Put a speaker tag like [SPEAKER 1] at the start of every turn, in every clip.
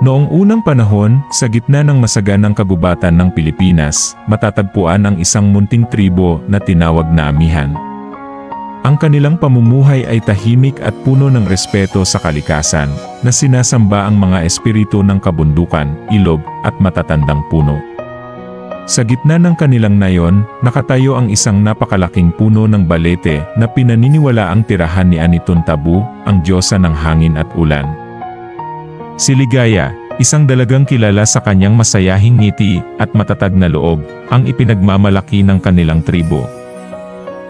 [SPEAKER 1] Noong unang panahon, sa gitna ng masaganang kagubatan ng Pilipinas, matatagpuan ang isang munting tribo na tinawag na Amihan. Ang kanilang pamumuhay ay tahimik at puno ng respeto sa kalikasan, na sinasamba ang mga espiritu ng kabundukan, ilog, at matatandang puno. Sa gitna ng kanilang nayon, nakatayo ang isang napakalaking puno ng balete na pinaniniwalaang tirahan ni Anitun Tabu, ang diyosa ng hangin at ulan. Si Ligaya, isang dalagang kilala sa kanyang masayahing ngiti at matatag na loob, ang ipinagmamalaki ng kanilang tribo.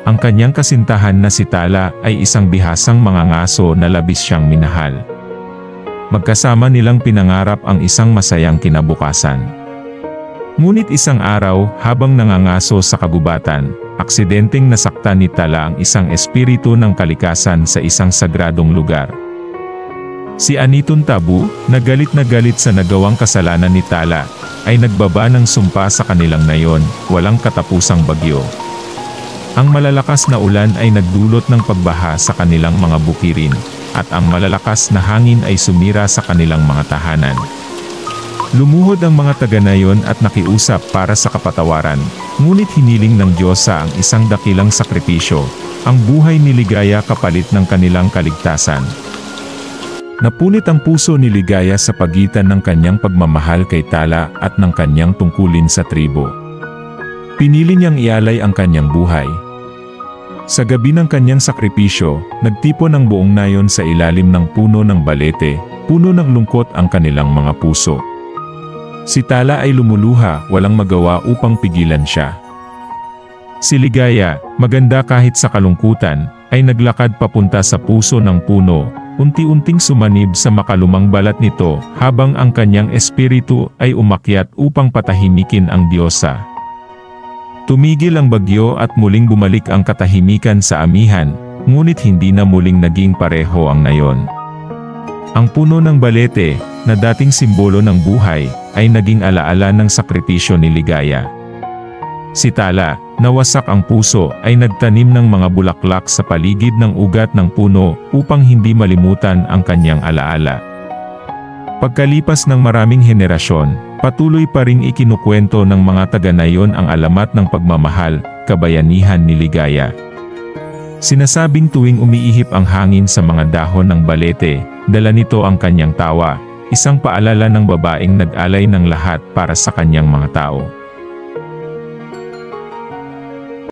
[SPEAKER 1] Ang kanyang kasintahan na si Tala ay isang bihasang mangangaso na labis siyang minahal. Magkasama nilang pinangarap ang isang masayang kinabukasan. Ngunit isang araw, habang nangangaso sa kagubatan, aksidenteng nasaktan ni Tala ang isang espiritu ng kalikasan sa isang sagradong lugar. Si Anitun Tabu, na galit sa nagawang kasalanan ni Tala, ay nagbaba ng sumpa sa kanilang nayon, walang katapusang bagyo. Ang malalakas na ulan ay nagdulot ng pagbaha sa kanilang mga bukirin, at ang malalakas na hangin ay sumira sa kanilang mga tahanan. Lumuhod ang mga taga-nayon at nakiusap para sa kapatawaran, ngunit hiniling ng Diyosa ang isang dakilang sakripisyo, ang buhay ni Ligaya kapalit ng kanilang kaligtasan. Napunit ang puso ni Ligaya sa pagitan ng kanyang pagmamahal kay Tala at ng kanyang tungkulin sa tribo. Pinili niyang ialay ang kanyang buhay. Sa gabi ng kanyang sakripisyo, nagtipon ang buong nayon sa ilalim ng puno ng balete, puno ng lungkot ang kanilang mga puso. Si Tala ay lumuluha, walang magawa upang pigilan siya. Si Ligaya, maganda kahit sa kalungkutan, ay naglakad papunta sa puso ng puno, unti-unting sumanib sa makalumang balat nito, habang ang kanyang espiritu ay umakyat upang patahimikin ang diyosa. Tumigil ang bagyo at muling bumalik ang katahimikan sa Amihan, ngunit hindi na muling naging pareho ang nayon. Ang puno ng balete, na dating simbolo ng buhay, ay naging alaala ng sakripisyo ni Ligaya. Si Tala, nawasak ang puso, ay nagtanim ng mga bulaklak sa paligid ng ugat ng puno upang hindi malimutan ang kanyang alaala. Pagkalipas ng maraming henerasyon, patuloy pa ring ikinukwento ng mga taga-nayon ang alamat ng pagmamahal, kabayanihan ni Ligaya. Sinasabing tuwing umiihip ang hangin sa mga dahon ng balete, dala nito ang kanyang tawa, isang paalala ng babaeng nag-alay ng lahat para sa kanyang mga tao.